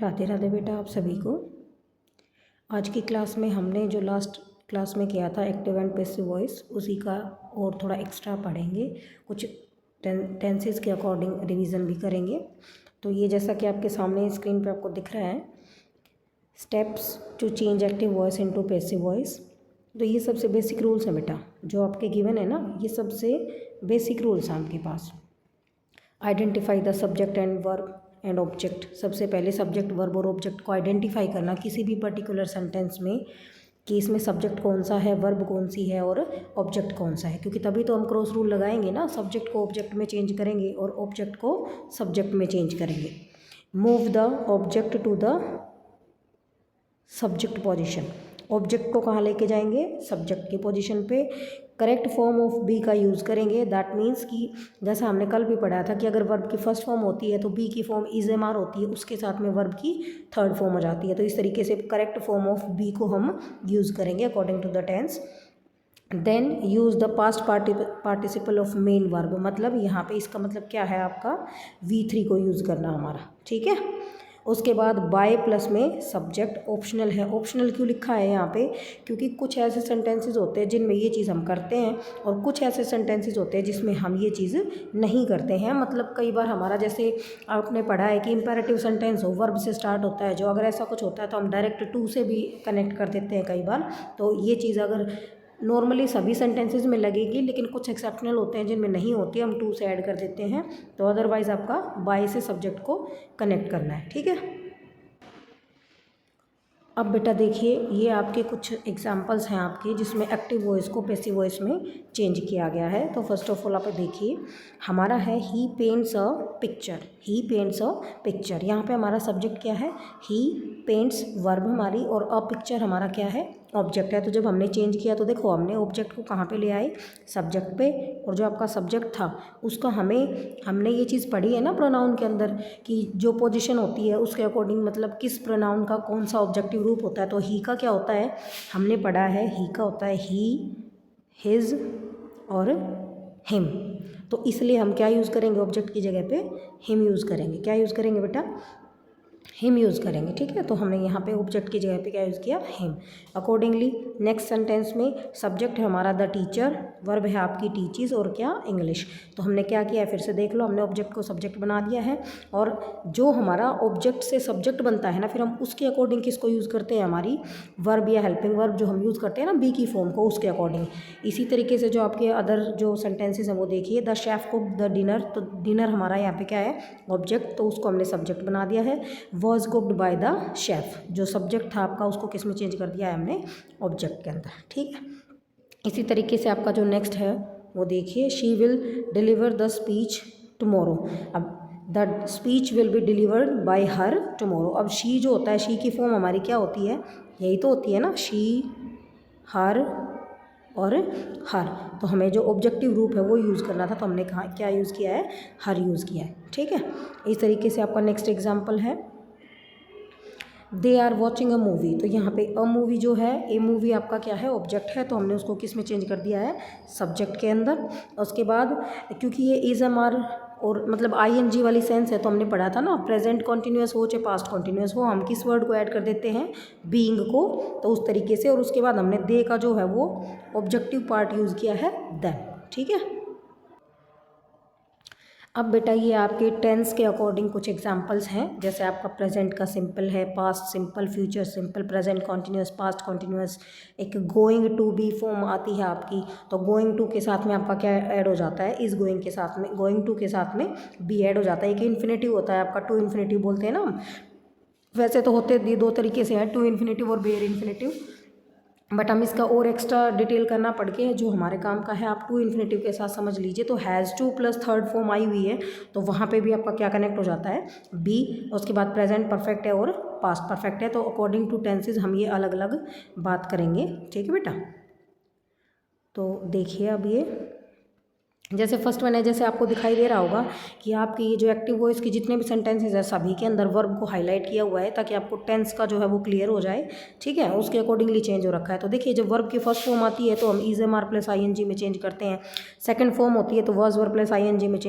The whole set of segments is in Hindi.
राधे राधे बेटा आप सभी को। आज की क्लास में हमने जो लास्ट क्लास में किया था एक्टिव एंड पैसिव वॉइस, उसी का और थोड़ा एक्स्ट्रा पढ़ेंगे। कुछ टेंसेस के अकॉर्डिंग रिवीजन भी करेंगे। तो ये जैसा कि आपके सामने स्क्रीन पे आपको दिख रहा है, steps to change active voice into passive voice. तो ये सबसे बेसिक रूल्स हैं बेटा, जो आपके गिवन है ना, ये सबसे बेसिक रूल्स हैं आपके पास। Identify the subject and verb and object. सबसे पहले सब्जेक्ट, वर्ब और ऑब्जेक्ट को आइडेंटिफाई करना किसी भी पर्टिकुलर सेंटेंस में, कि इसमें सब्जेक्ट कौन सा है, वर्ब कौन सी है और ऑब्जेक्ट कौन सा है, क्योंकि तभी तो हम क्रॉस रूल लगाएंगे ना। सब्जेक्ट को ऑब्जेक्ट में चेंज करेंगे और ऑब्जेक्ट को सब्जेक्ट में चेंज करेंगे। Move the object to the subject position. Object को कहाँ लेके जाएंगे? सब्जेक्ट की पोजीशन पे। करेक्ट फॉर्म ऑफ बी का यूज़ करेंगे। दैट मीन्स कि जैसा हमने कल भी पढ़ा था कि अगर वर्ब की फर्स्ट फॉर्म होती है तो बी की फॉर्म इज एम आर होती है, उसके साथ में वर्ब की थर्ड फॉर्म हो जाती है। तो इस तरीके से करेक्ट फॉर्म ऑफ बी को हम यूज़ करेंगे according to the tense. Then use the past participle of main verb. मतलब यहाँ पे इसका मतलब क्या है, आपका V3 को यूज़ करना हमारा, ठीक है। उसके बाद बाय प्लस में सब्जेक्ट ऑप्शनल है। ऑप्शनल क्यों लिखा है यहाँ पे? क्योंकि कुछ ऐसे सेंटेंसेस होते हैं जिनमें ये चीज़ हम करते हैं और कुछ ऐसे सेंटेंसेस होते हैं जिसमें हम ये चीज़ नहीं करते हैं। मतलब कई बार हमारा, जैसे आपने पढ़ा है कि इम्पेरेटिव सेंटेंस हो, वर्ब से स्टार्ट होता है जो, अगर ऐसा कुछ होता है तो हम डायरेक्ट टू से भी कनेक्ट कर देते हैं कई बार। तो ये चीज़ अगर नॉर्मली सभी सेंटेंसेस में लगेगी, लेकिन कुछ एक्सेप्शनल होते हैं जिनमें नहीं होती, हम टू से ऐड कर देते हैं। तो अदरवाइज़ आपका बाय से सब्जेक्ट को कनेक्ट करना है, ठीक है। अब बेटा देखिए, ये आपके कुछ एग्जांपल्स हैं आपके जिसमें एक्टिव वॉइस को पैसिव वॉइस में चेंज किया गया है। तो फर्स्ट ऑफ ऑल आप देखिए, हमारा है he paints a picture. He paints a picture, यहाँ पे हमारा सब्जेक्ट क्या है? ही पेंट्स वर्ब हमारी, और अ पिक्चर हमारा क्या है? ऑब्जेक्ट है। तो जब हमने चेंज किया तो देखो हमने ऑब्जेक्ट को कहाँ पे ले आए? सब्जेक्ट पे। और जो आपका सब्जेक्ट था उसका हमने ये चीज़ पढ़ी है ना प्रोनाउन के अंदर, कि जो पोजीशन होती है उसके अकॉर्डिंग, मतलब किस प्रोनाउन का कौन सा ऑब्जेक्टिव रूप होता है। तो ही का क्या होता है? हमने पढ़ा है ही का होता है ही, हिज और हिम। तो इसलिए हम क्या यूज़ करेंगे? ऑब्जेक्ट की जगह पे हिम यूज़ करेंगे। क्या यूज़ करेंगे बेटा? हिम यूज़ करेंगे, ठीक है। तो हमने यहाँ पे ऑब्जेक्ट की जगह पे क्या यूज़ किया? हिम। अकॉर्डिंगली नेक्स्ट सेंटेंस में सब्जेक्ट है हमारा द टीचर, वर्ब है आपकी टीचीज, और क्या? इंग्लिश। तो हमने क्या किया है, फिर से देख लो, हमने ऑब्जेक्ट को सब्जेक्ट बना दिया है, और जो हमारा ऑब्जेक्ट से सब्जेक्ट बनता है ना, फिर हम उसके अकॉर्डिंग किसको यूज़ करते हैं? हमारी वर्ब या हेल्पिंग वर्ब जो हम यूज़ करते हैं ना बी की फॉर्म को, उसके अकॉर्डिंग। इसी तरीके से जो आपके अदर जो सेंटेंसेज हैं वो देखिए, the chef cook the dinner. तो डिनर हमारा यहाँ पे क्या है? ऑब्जेक्ट, तो उसको हमने सब्जेक्ट बना दिया है। Was cooked by the chef, जो सब्जेक्ट था आपका उसको किस में चेंज कर दिया है हमने? ऑब्जेक्ट के अंदर, ठीक है। इसी तरीके से आपका जो नेक्स्ट है वो देखिए, she will deliver the speech tomorrow. अब the speech will be delivered by her tomorrow. अब शी जो होता है, शी की फॉर्म हमारी क्या होती है? यही तो होती है ना, शी, हर और हर। तो हमें जो ऑब्जेक्टिव रूप है वो यूज़ करना था, तो हमने कहा क्या यूज़ किया है? हर यूज़ किया है, ठीक है। इस तरीके से आपका नेक्स्ट एग्जाम्पल है, they are watching a movie. तो यहाँ पे अ मूवी जो है, ए मूवी आपका क्या है? ऑब्जेक्ट है, तो हमने उसको किस में चेंज कर दिया है? सब्जेक्ट के अंदर। उसके बाद क्योंकि ये इज एम आर और मतलब ING वाली सेंस है, तो हमने पढ़ा था ना, प्रेजेंट कॉन्टिन्यूस हो चाहे पास्ट कॉन्टिन्यूस हो, हम किस वर्ड को ऐड कर देते हैं? बीइंग को। तो उस तरीके से, और उसके बाद हमने दे का जो है वो ऑब्जेक्टिव पार्ट यूज़ किया है, देन, ठीक है। अब बेटा ये आपके टेंस के अकॉर्डिंग कुछ एग्जांपल्स हैं, जैसे आपका प्रेजेंट का सिंपल है, past simple, future simple, present continuous, past continuous. एक गोइंग टू बी फॉर्म आती है आपकी, तो गोइंग टू के साथ में आपका क्या ऐड हो जाता है? इज गोइंग के साथ में, गोइंग टू के साथ में बी ऐड हो जाता है। एक इन्फिनेटिव होता है आपका, टू इन्फिनेटिव बोलते हैं ना हम। वैसे तो होते दो तरीके से हैं, टू इन्फिनेटिव और बेयर इन्फिनेटिव, बट हम इसका और एक्स्ट्रा डिटेल करना पड़ के जो हमारे काम का है, आप टू इन्फिनेटिव के साथ समझ लीजिए। तो has to plus third form आई हुई है, तो वहाँ पे भी आपका क्या कनेक्ट हो जाता है? बी। उसके बाद प्रेजेंट परफेक्ट है और पास्ट परफेक्ट है। तो अकॉर्डिंग टू टेंसेज हम ये अलग अलग बात करेंगे, ठीक है बेटा। तो देखिए अब ये जैसे फर्स्ट वन है, जैसे आपको दिखाई दे रहा होगा कि आपके ये जो एक्टिव वॉइस के जितने भी सेंटेंसेस है सभी के अंदर वर्ब को हाईलाइट किया हुआ है ताकि आपको टेंस का जो है वो क्लियर हो जाए। ठीक है, उसके अकॉर्डिंगली चेंज हो रखा है। तो देखिए जब वर्ब की फर्स्ट फॉर्म आती है तो हम is am are plus I N G में चेंज करते हैं। सेकंड फॉर्म होती है तो was verb plus I N G में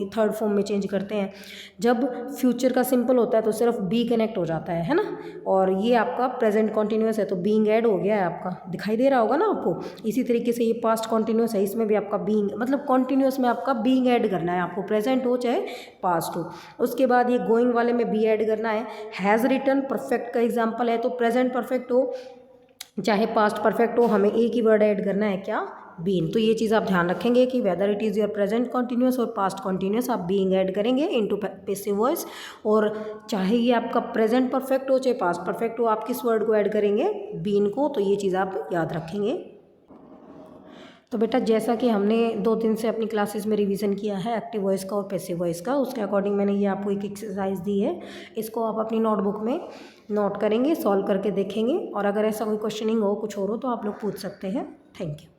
थर्ड फॉर्म में चेंज करते हैं। जब फ्यूचर का सिंपल होता है तो सिर्फ बी कनेक्ट हो जाता है ना। और ये आपका प्रेजेंट कॉन्टिन्यूस है तो बीइंग ऐड हो गया है, आपका दिखाई दे रहा होगा ना आपको। इसी तरीके से ये पास्ट कॉन्टिन्यूस है, इसमें भी आपका बीइंग मतलब कॉन्टिन्यूस में आपका बीइंग ऐड करना है आपको, प्रेजेंट हो चाहे पास्ट हो। उसके बाद ये गोइंग वाले में बी ऐड करना है। हैज़ रिटन परफेक्ट का एग्जाम्पल है तो प्रेजेंट परफेक्ट हो चाहे पास्ट परफेक्ट हो, हमें एक ही वर्ड ऐड करना है, क्या, बीन। तो ये चीज़ आप ध्यान रखेंगे कि whether it is your present continuous और पास्ट कॉन्टिन्यूस आप बीइंग ऐड करेंगे इनटू पैसिव वॉइस। और चाहे ये आपका प्रेजेंट परफेक्ट हो चाहे पास्ट परफेक्ट हो, आप किस वर्ड को ऐड करेंगे, बीन को। तो ये चीज़ आप याद रखेंगे। तो बेटा जैसा कि हमने 2 दिन से अपनी क्लासेस में रिवीजन किया है एक्टिव वॉइस का और पैसिव वॉइस का, उसके अकॉर्डिंग मैंने ये आपको एक एक्सरसाइज दी है। इसको आप अपनी नोटबुक में नोट करेंगे, सॉल्व करके देखेंगे और अगर ऐसा कोई क्वेश्चनिंग हो कुछ और हो तो आप लोग पूछ सकते हैं। Thank you.